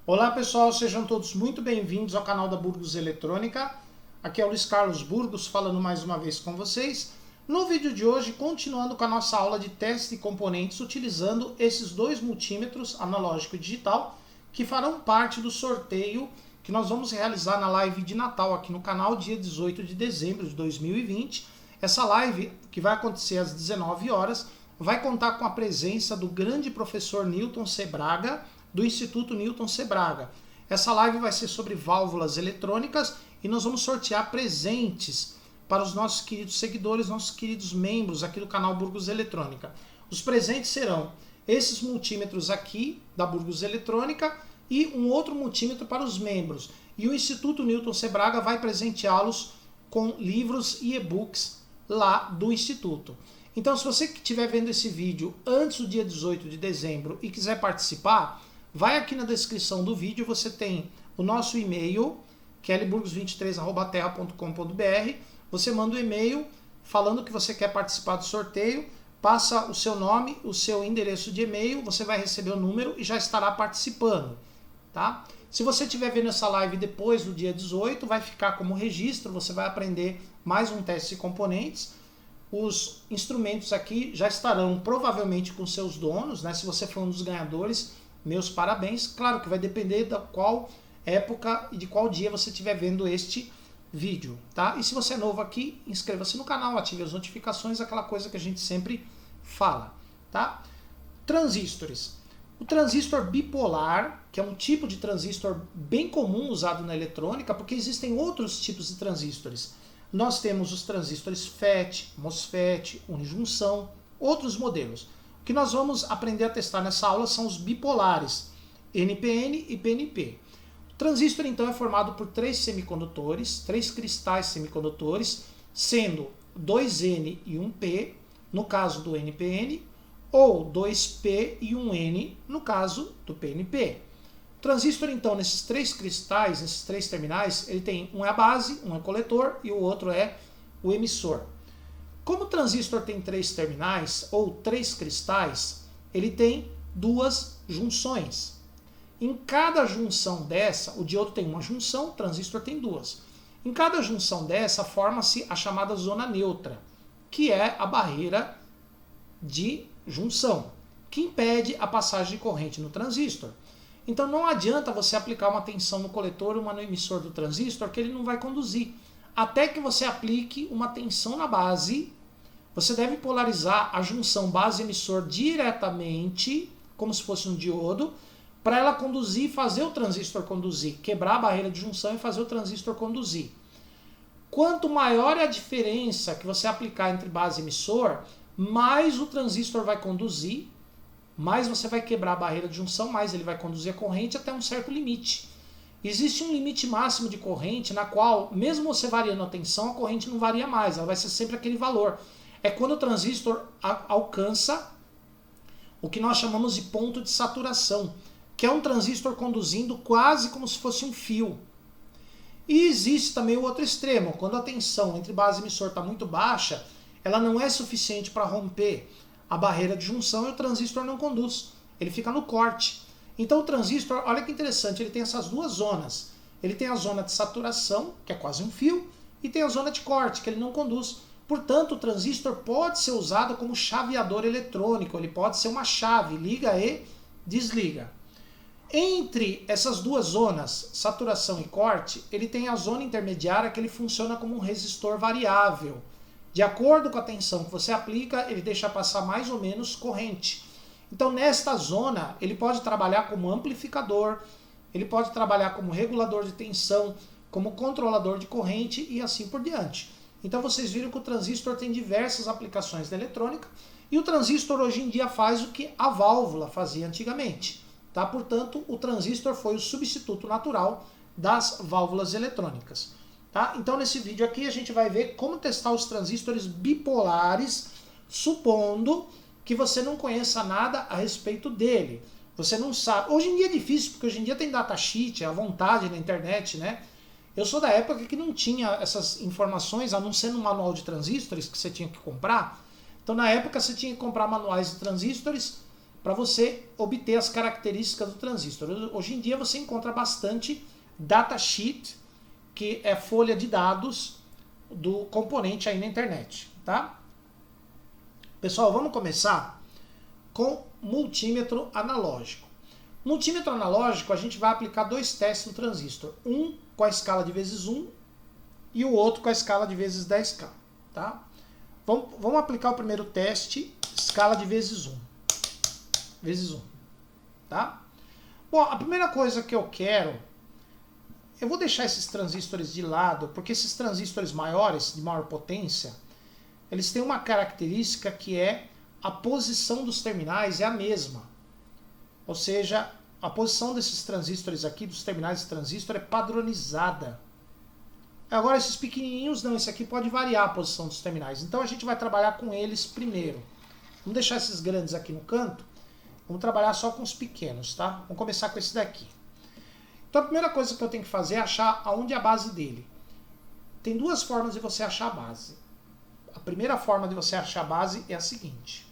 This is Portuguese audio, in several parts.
Olá pessoal, sejam todos muito bem-vindos ao canal da Burgos Eletrônica. Aqui é o Luiz Carlos Burgos falando mais uma vez com vocês. No vídeo de hoje, continuando com a nossa aula de teste de componentes utilizando esses dois multímetros analógico e digital que farão parte do sorteio que nós vamos realizar na live de Natal aqui no canal, dia 18 de dezembro de 2020. Essa live, que vai acontecer às 19 horas, vai contar com a presença do grande professor Newton Sebraga, do Instituto Newton Sebraga. Essa live vai ser sobre válvulas eletrônicas e nós vamos sortear presentes para os nossos queridos seguidores, nossos queridos membros aqui do canal Burgos Eletrônica. Os presentes serão esses multímetros aqui da Burgos Eletrônica e um outro multímetro para os membros. E o Instituto Newton Sebraga vai presenteá-los com livros e e-books lá do Instituto. Então, se você que estiver vendo esse vídeo antes do dia 18 de dezembro e quiser participar, vai aqui na descrição do vídeo, você tem o nosso e-mail, kellyburgos23@terra.com.br. Você manda um e-mail falando que você quer participar do sorteio, passa o seu nome, o seu endereço de e-mail, você vai receber o número e já estará participando, tá? Se você estiver vendo essa live depois do dia 18, vai ficar como registro, você vai aprender mais um teste de componentes. Os instrumentos aqui já estarão provavelmente com seus donos, né? Se você for um dos ganhadores, meus parabéns. Claro que vai depender da qual época e de qual dia você estiver vendo este vídeo, tá? E se você é novo aqui, inscreva-se no canal, ative as notificações, aquela coisa que a gente sempre fala, tá? Transistores. O transistor bipolar, que é um tipo de transistor bem comum usado na eletrônica, porque existem outros tipos de transistores. Nós temos os transistores FET, MOSFET, unijunção, outros modelos. O que nós vamos aprender a testar nessa aula são os bipolares, NPN e PNP. O transistor, então, é formado por três semicondutores, três cristais semicondutores, sendo 2N e 1P, no caso do NPN, ou 2P e 1N, no caso do PNP. O transistor, então, nesses três cristais, nesses três terminais, ele tem um é a base, um é o coletor e o outro é o emissor. Como o transistor tem três terminais, ou três cristais, ele tem duas junções. Em cada junção dessa, o diodo tem uma junção, o transistor tem duas. Em cada junção dessa, forma-se a chamada zona neutra, que é a barreira de junção, que impede a passagem de corrente no transistor. Então não adianta você aplicar uma tensão no coletor ou uma no emissor do transistor, que ele não vai conduzir. Até que você aplique uma tensão na base, você deve polarizar a junção base-emissor diretamente, como se fosse um diodo, para ela conduzir e fazer o transistor conduzir, quebrar a barreira de junção e fazer o transistor conduzir. Quanto maior é a diferença que você aplicar entre base e emissor, mais o transistor vai conduzir, mais você vai quebrar a barreira de junção, mais ele vai conduzir a corrente até um certo limite. Existe um limite máximo de corrente na qual, mesmo você variando a tensão, a corrente não varia mais, ela vai ser sempre aquele valor. É quando o transistor alcança o que nós chamamos de ponto de saturação, que é um transistor conduzindo quase como se fosse um fio. E existe também o outro extremo, quando a tensão entre base e emissor está muito baixa, ela não é suficiente para romper a barreira de junção e o transistor não conduz, ele fica no corte. Então o transistor, olha que interessante, ele tem essas duas zonas. Ele tem a zona de saturação, que é quase um fio, e tem a zona de corte, que ele não conduz. Portanto, o transistor pode ser usado como chaveador eletrônico, ele pode ser uma chave, liga e desliga. Entre essas duas zonas, saturação e corte, ele tem a zona intermediária que ele funciona como um resistor variável. De acordo com a tensão que você aplica, ele deixa passar mais ou menos corrente. Então, nesta zona, ele pode trabalhar como amplificador, ele pode trabalhar como regulador de tensão, como controlador de corrente e assim por diante. Então, vocês viram que o transistor tem diversas aplicações na eletrônica e o transistor hoje em dia faz o que a válvula fazia antigamente. Tá? Portanto, o transistor foi o substituto natural das válvulas eletrônicas. Tá? Então, nesse vídeo aqui, a gente vai ver como testar os transistores bipolares, supondo que você não conheça nada a respeito dele. Você não sabe. Hoje em dia é difícil, porque hoje em dia tem datasheet, à vontade na internet, né? Eu sou da época que não tinha essas informações, a não ser no manual de transistores que você tinha que comprar. Então, na época, você tinha que comprar manuais de transistores para você obter as características do transistor. Hoje em dia você encontra bastante datasheet, que é folha de dados do componente aí na internet, tá? Pessoal, vamos começar com multímetro analógico. Multímetro analógico, a gente vai aplicar dois testes no transistor. Um com a escala de vezes 1 e o outro com a escala de vezes 10K, tá? Vamos aplicar o primeiro teste, escala de vezes 1. Vezes 1, tá? Bom, a primeira coisa que eu quero, eu vou deixar esses transistores de lado, porque esses transistores maiores, de maior potência, eles têm uma característica que é a posição dos terminais é a mesma. Ou seja, a posição desses transistores aqui, dos terminais de transistor, é padronizada. Agora esses pequenininhos não, esse aqui pode variar a posição dos terminais. Então a gente vai trabalhar com eles primeiro. Vamos deixar esses grandes aqui no canto. Vamos trabalhar só com os pequenos, tá? Vamos começar com esse daqui. Então a primeira coisa que eu tenho que fazer é achar aonde é a base dele. Tem duas formas de você achar a base. A primeira forma de você achar a base é a seguinte.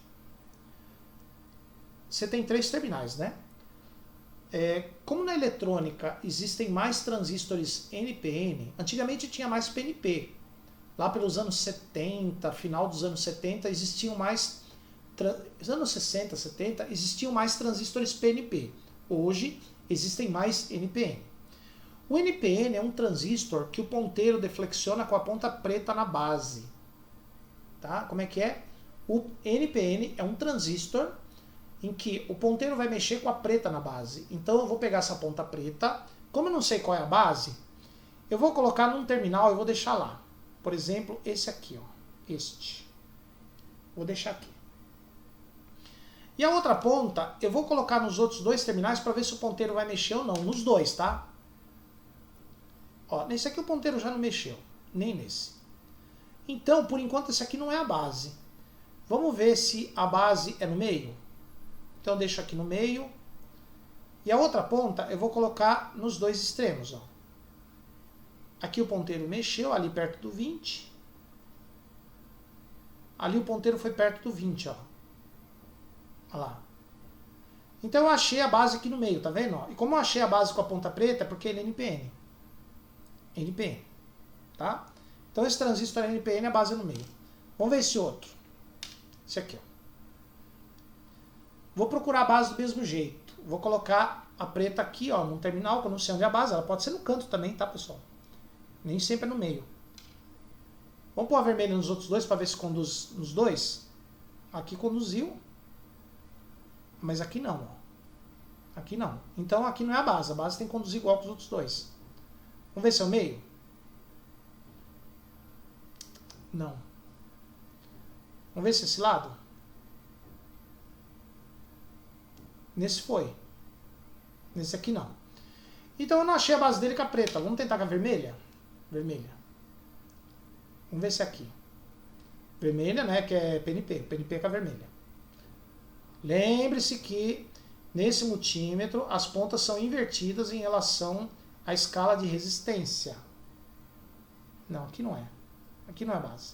Você tem 3 terminais, né? Como na eletrônica existem mais transistores NPN, antigamente tinha mais PNP. Lá pelos anos 70, final dos anos 70, existiam mais... Nos anos 60, 70, existiam mais transistores PNP. Hoje, existem mais NPN. O NPN é um transistor que o ponteiro deflexiona com a ponta preta na base. Tá? Como é que é? O NPN é um transistor em que o ponteiro vai mexer com a preta na base. Então eu vou pegar essa ponta preta, como eu não sei qual é a base, eu vou colocar num terminal e vou deixar lá. Por exemplo, esse aqui, ó, este. Vou deixar aqui. E a outra ponta, eu vou colocar nos outros 2 terminais para ver se o ponteiro vai mexer ou não. Nos 2, tá? Ó, nesse aqui o ponteiro já não mexeu, nem nesse. Então, por enquanto, esse aqui não é a base. Vamos ver se a base é no meio? Então, eu deixo aqui no meio. E a outra ponta, eu vou colocar nos 2 extremos, ó. Aqui o ponteiro mexeu, ali perto do 20. Ali o ponteiro foi perto do 20, ó. Olha lá. Então eu achei a base aqui no meio, tá vendo? E como eu achei a base com a ponta preta, é porque ele é NPN. NPN. Tá? Então esse transistor é NPN, a base é no meio. Vamos ver esse outro. Esse aqui, ó. Vou procurar a base do mesmo jeito. Vou colocar a preta aqui, ó, num terminal, que eu não sei onde é a base. Ela pode ser no canto também, tá, pessoal? Nem sempre é no meio. Vamos pôr a vermelha nos outros 2 para ver se conduz nos 2. Aqui conduziu. Mas aqui não, ó. Aqui não. Então aqui não é a base tem que conduzir igual com os outros 2. Vamos ver se é o meio? Não. Vamos ver se é esse lado? Nesse foi. Nesse aqui não. Então eu não achei a base dele com a preta. Vamos tentar com a vermelha? Vermelha. Vamos ver se é aqui. Vermelha, né, que é PNP. PNP com a vermelha. Lembre-se que nesse multímetro as pontas são invertidas em relação à escala de resistência. Não, aqui não é. Aqui não é a base.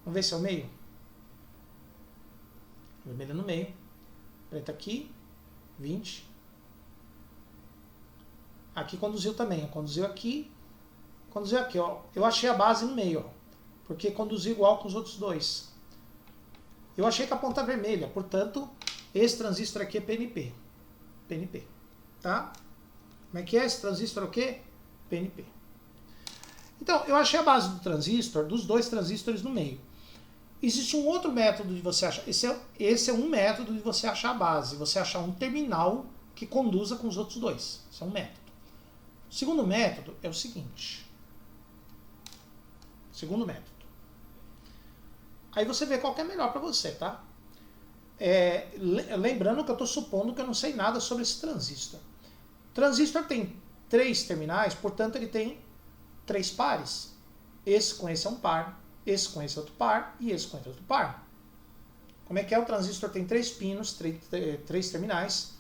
Vamos ver se é o meio? Vermelha no meio. Preta aqui. 20. Aqui conduziu também. Conduziu aqui. Conduziu aqui, ó. Eu achei a base no meio, ó. Porque conduziu igual com os outros 2. Eu achei que a ponta é vermelha, portanto, esse transistor aqui é PNP. PNP, tá? Como é que é? Esse transistor é o quê? PNP. Então, eu achei a base do transistor, dos 2 transistores no meio. Existe um outro método de você achar. Esse é um método de você achar a base. Você achar um terminal que conduza com os outros 2. Esse é um método. O segundo método é o seguinte. Segundo método. Aí você vê qual que é melhor para você, tá? Lembrando que eu estou supondo que eu não sei nada sobre esse transistor. O transistor tem 3 terminais, portanto ele tem 3 pares. Esse com esse é um par, esse com esse é outro par e esse com esse é outro par. Como é que é? O transistor tem 3 pinos, 3 terminais,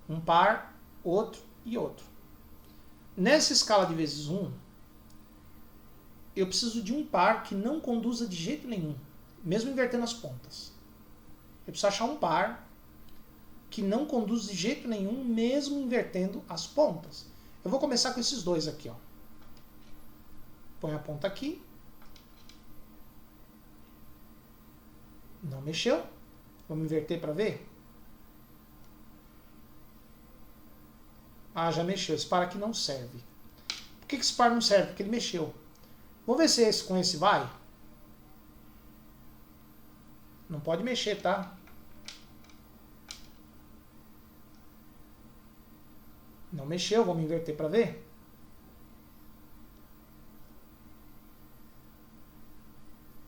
um par, outro e outro. Nessa escala de vezes 1, eu preciso de um par que não conduza de jeito nenhum, mesmo invertendo as pontas. Eu preciso achar um par que não conduz de jeito nenhum, mesmo invertendo as pontas. Eu vou começar com esses dois aqui, ó. Põe a ponta aqui. Não mexeu. Vamos inverter para ver? Ah, já mexeu. Esse par aqui não serve. Por que esse par não serve? Porque ele mexeu. Vamos ver se esse com esse vai. Não pode mexer, tá? Não mexeu, vamos inverter para ver?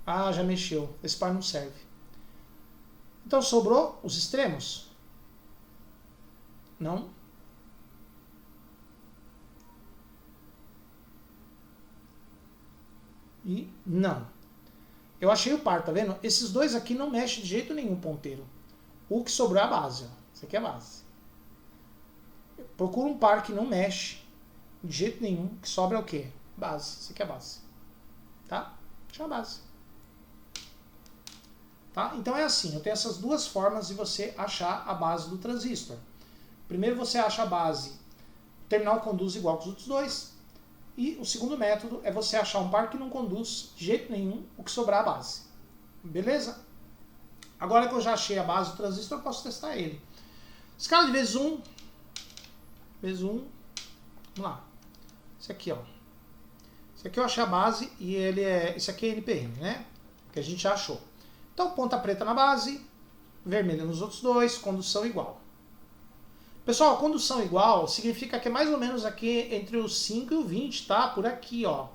Ah, já mexeu. Esse par não serve. Então sobrou os extremos? Não. E não. Eu achei o par, tá vendo? Esses dois aqui não mexem de jeito nenhum, ponteiro. O que sobrou é a base, ó. Isso aqui é a base. Procura um par que não mexe de jeito nenhum, que sobra é o quê? Base. Isso aqui é a base. Tá? Deixa a base. Tá? Então é assim, eu tenho essas duas formas de você achar a base do transistor. Primeiro você acha a base, o terminal conduz igual que os outros dois. E o segundo método é você achar um par que não conduz de jeito nenhum, o que sobrar a base. Beleza? Agora que eu já achei a base do transistor, eu posso testar ele. Escala de vezes 1. Vezes 1. Vamos lá. Esse aqui, ó. Esse aqui eu achei a base e ele é... Esse aqui é NPN, né? Que a gente já achou. Então, ponta preta na base, vermelha nos outros dois, condução igual. Pessoal, condução igual significa que é mais ou menos aqui entre os 5 e o 20, tá? Por aqui, ó.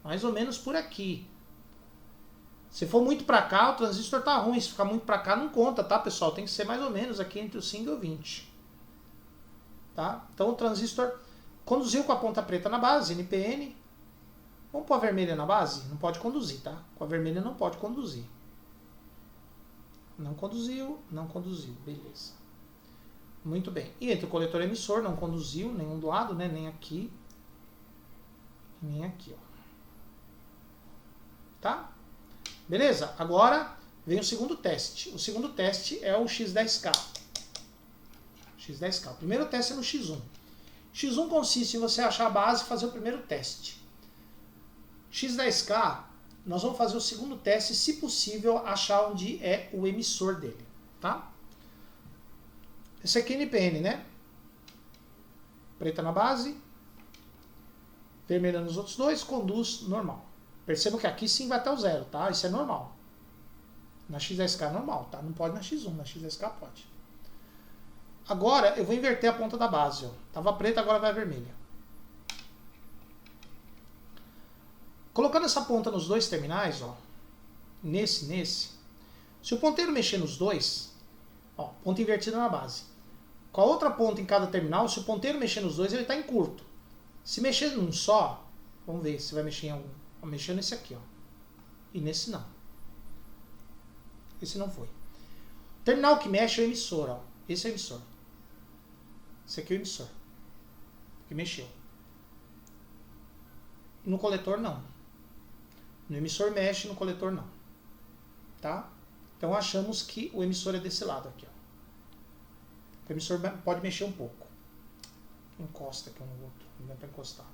Mais ou menos por aqui. Se for muito pra cá, o transistor tá ruim. Se ficar muito pra cá, não conta, tá, pessoal? Tem que ser mais ou menos aqui entre os 5 e o 20. Tá? Então, o transistor conduziu com a ponta preta na base, NPN. Vamos pôr a vermelha na base? Não pode conduzir, tá? Com a vermelha não pode conduzir. Não conduziu, não conduziu. Beleza. Muito bem. E entre o coletor e emissor, não conduziu nenhum do lado, né? Nem aqui. Nem aqui, ó. Tá? Beleza? Agora vem o segundo teste. O segundo teste é o X10K. X10K. O primeiro teste é no X1. X1 consiste em você achar a base e fazer o primeiro teste. X10K, nós vamos fazer o segundo teste, se possível, achar onde é o emissor dele. Tá? Esse aqui é NPN, né? Preta na base, vermelha nos outros dois, conduz normal. Perceba que aqui sim vai até o zero, tá? Isso é normal. Na X10K é normal, tá? Não pode na X1, na X10K pode. Agora eu vou inverter a ponta da base, ó. Tava preta, agora vai vermelha. Colocando essa ponta nos dois terminais, ó, nesse, se o ponteiro mexer nos dois, ó, ponta invertida na base. Com a outra ponta em cada terminal, se o ponteiro mexer nos dois, ele está em curto. Se mexer num só, vamos ver se vai mexer em algum. Vou mexer nesse aqui, ó. E nesse não. Esse não foi. O terminal que mexe é o emissor, ó. Esse é o emissor. Esse aqui é o emissor. Que mexeu. No coletor, não. No emissor mexe, no coletor não. Tá? Então achamos que o emissor é desse lado aqui, ó. O emissor pode mexer um pouco. Encosta aqui um no outro. Não dá para encostar.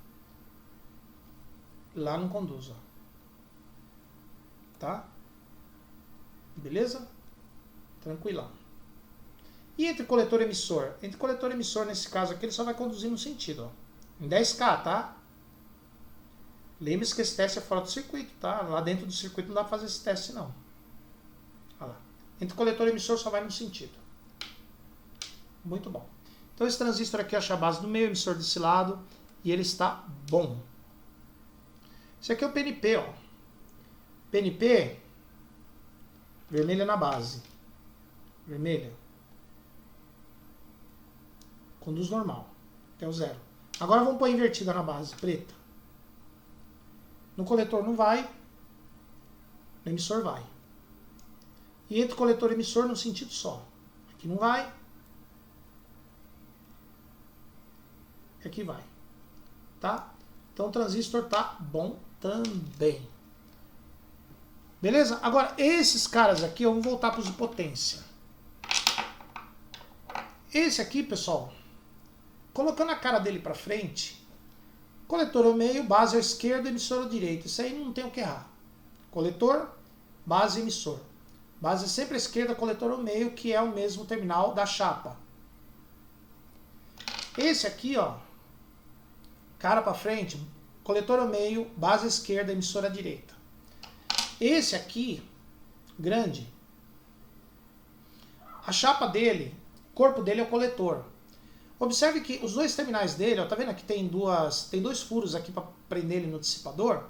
Lá não conduz, ó. Tá? Beleza? Tranquilão. E entre coletor e emissor? Entre coletor e emissor, nesse caso aqui, ele só vai conduzir no sentido, ó. Em 10K, tá? Lembre-se que esse teste é fora do circuito, tá? Lá dentro do circuito não dá pra fazer esse teste, não. Olha lá. Entre coletor e emissor só vai no sentido. Muito bom. Então esse transistor aqui acha a base do meio, emissor desse lado, e ele está bom. Esse aqui é o PNP, ó. PNP, vermelha na base. Vermelha. Conduz normal, até o zero. Agora vamos pôr invertida na base, preta. No coletor não vai, no emissor vai. E entre coletor e emissor no sentido só. Aqui não vai, aqui vai. Tá? Então o transistor tá bom também. Beleza? Agora, esses caras aqui, eu vou voltar para os de potência. Esse aqui, pessoal, colocando a cara dele para frente, coletor ao meio, base à esquerda, emissor à direita. Isso aí não tem o que errar. Coletor, base, emissor. Base sempre à esquerda, coletor ao meio, que é o mesmo terminal da chapa. Esse aqui, ó, cara para frente, coletor ao meio, base à esquerda, emissor à direita. Esse aqui, grande, a chapa dele, o corpo dele é o coletor. Observe que os dois terminais dele, ó, tá vendo aqui tem dois furos aqui para prender ele no dissipador.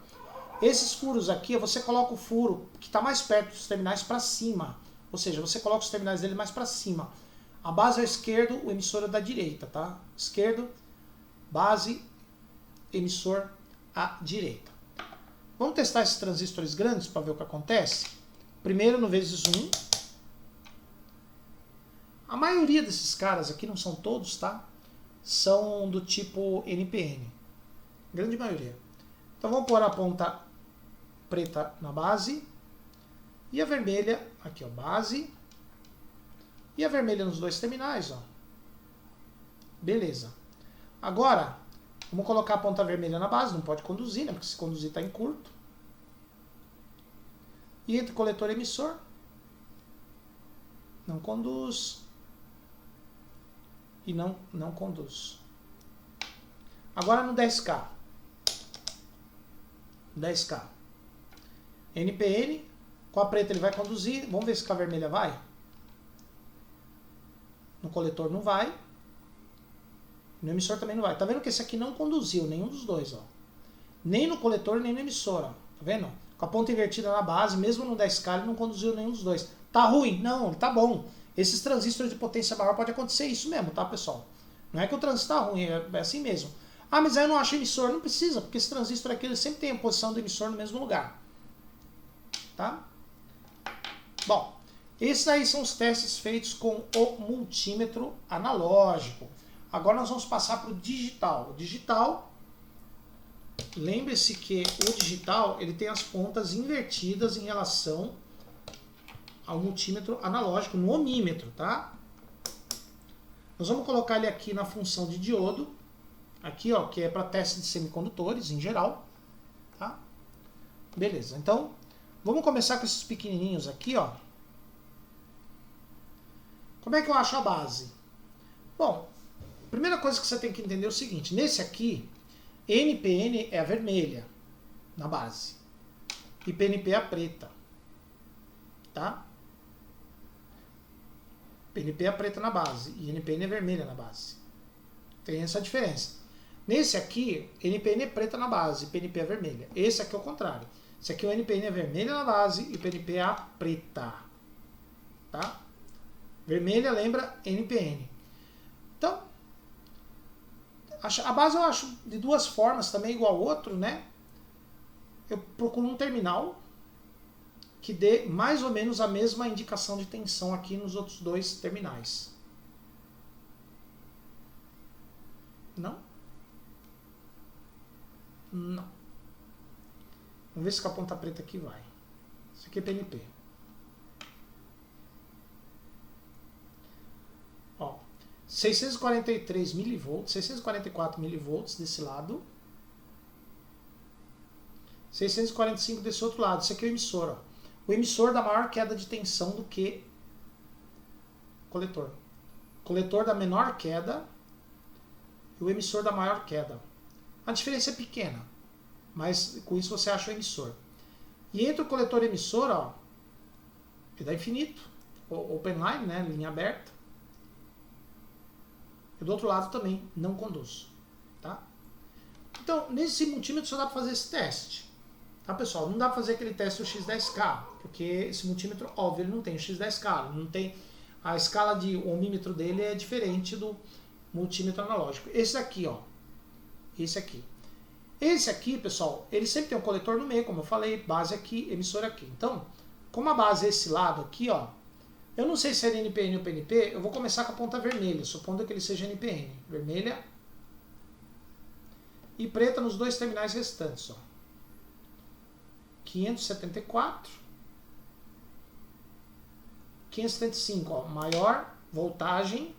Esses furos aqui, você coloca o furo que está mais perto dos terminais para cima. Ou seja, você coloca os terminais dele mais para cima. A base é à esquerda, o emissor é da direita, tá? Esquerdo, base, emissor à direita. Vamos testar esses transistores grandes para ver o que acontece? Primeiro no vezes 1. A maioria desses caras aqui, não são todos, tá? São do tipo NPN. Grande maioria. Então vamos pôr a ponta preta na base. E a vermelha, aqui ó, base. E a vermelha nos dois terminais, ó. Beleza. Agora, vamos colocar a ponta vermelha na base, não pode conduzir, né? Porque se conduzir está em curto. E entre coletor e emissor, não conduz. E não conduz. Agora no 10K. 10K. NPN, com a preta ele vai conduzir. Vamos ver se com a vermelha vai. No coletor não vai. No emissor também não vai. Tá vendo que esse aqui não conduziu, nenhum dos dois, ó. Nem no coletor, nem no emissor, ó. Tá vendo? Com a ponta invertida na base, mesmo no 10K ele não conduziu nenhum dos dois. Tá ruim? Não, tá bom. Esses transistores de potência maior pode acontecer isso mesmo, tá, pessoal? Não é que o transistor tá ruim, é assim mesmo. Ah, mas aí eu não acho emissor. Não precisa, porque esse transistor aqui ele sempre tem a posição do emissor no mesmo lugar. Tá? Bom, esses aí são os testes feitos com o multímetro analógico. Agora nós vamos passar para o digital. O digital, lembre-se que o digital ele tem as pontas invertidas em relação ao multímetro analógico, no ohmímetro, tá? Nós vamos colocar ele aqui na função de diodo, aqui ó, que é para teste de semicondutores em geral, tá? Beleza, então vamos começar com esses pequenininhos aqui, ó. Como é que eu acho a base? Bom, a primeira coisa que você tem que entender é o seguinte, nesse aqui, NPN é a vermelha na base e PNP é a preta, tá? PNP é a preta na base e NPN é vermelha na base. Tem essa diferença. Nesse aqui, NPN é preta na base e PNP é vermelha. Esse aqui é o contrário. Esse aqui o NPN é vermelha na base e o PNP é a preta. Tá? Vermelha lembra NPN. Então, a base eu acho de duas formas também igual ao outro, né? Eu procuro um terminal que dê mais ou menos a mesma indicação de tensão aqui nos outros dois terminais. Não? Não. Vamos ver se com a ponta preta aqui vai. Isso aqui é PNP. Ó, 643 milivolts, 644 milivolts desse lado. 645 desse outro lado. Isso aqui é o emissor, ó. O emissor dá maior queda de tensão do que o coletor. O coletor dá menor queda e o emissor dá maior queda. A diferença é pequena, mas com isso você acha o emissor. E entre o coletor e o emissor, ó, ele dá infinito, open line, né, linha aberta. E do outro lado também não conduz. Tá? Então, nesse multímetro só dá para fazer esse teste. Tá, pessoal? Não dá para fazer aquele teste do X10K, porque esse multímetro, óbvio, ele não tem o X10K, ele não tem a escala de ohmímetro dele é diferente do multímetro analógico. Esse aqui, ó, esse aqui. Esse aqui, pessoal, ele sempre tem um coletor no meio, como eu falei, base aqui, emissor aqui. Então, como a base é esse lado aqui, ó, eu não sei se é NPN ou PNP, eu vou começar com a ponta vermelha, supondo que ele seja NPN. Vermelha e preta nos dois terminais restantes, ó. 574, 575, ó, maior voltagem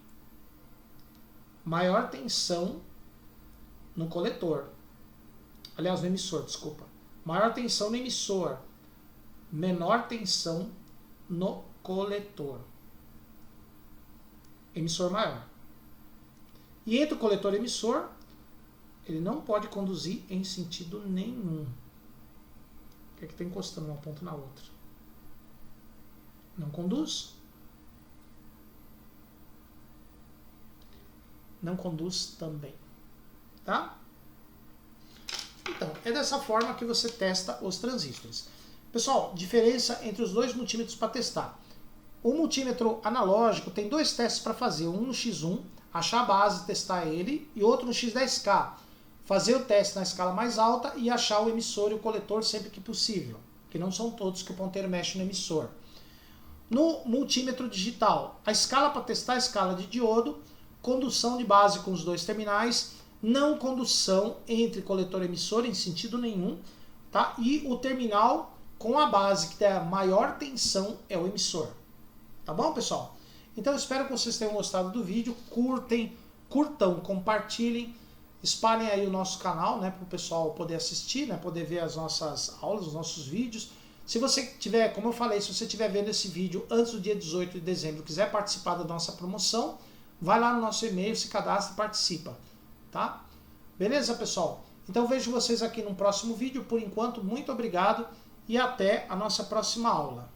maior tensão no coletor. Aliás, no emissor, desculpa. Maior tensão no emissor, menor tensão no coletor. Emissor maior. E entre o coletor e o emissor, ele não pode conduzir em sentido nenhum. Que é que está encostando uma ponta na outra. Não conduz. Não conduz também. Tá? Então, é dessa forma que você testa os transistores. Pessoal, diferença entre os dois multímetros para testar. O multímetro analógico tem dois testes para fazer. Um no X1, achar a base, testar ele, e outro no X10K. Fazer o teste na escala mais alta e achar o emissor e o coletor sempre que possível. Que não são todos que o ponteiro mexe no emissor. No multímetro digital, a escala para testar a escala de diodo, condução de base com os dois terminais, não condução entre coletor e emissor em sentido nenhum, tá? E o terminal com a base que tem a maior tensão é o emissor. Tá bom, pessoal? Então eu espero que vocês tenham gostado do vídeo. Curtam, compartilhem, espalhem aí o nosso canal, né, para o pessoal poder assistir, né, poder ver as nossas aulas, os nossos vídeos. Se você tiver, como eu falei, se você estiver vendo esse vídeo antes do dia 18 de dezembro e quiser participar da nossa promoção, vai lá no nosso e-mail, se cadastra e participa. Tá? Beleza, pessoal? Então vejo vocês aqui no próximo vídeo. Por enquanto, muito obrigado e até a nossa próxima aula.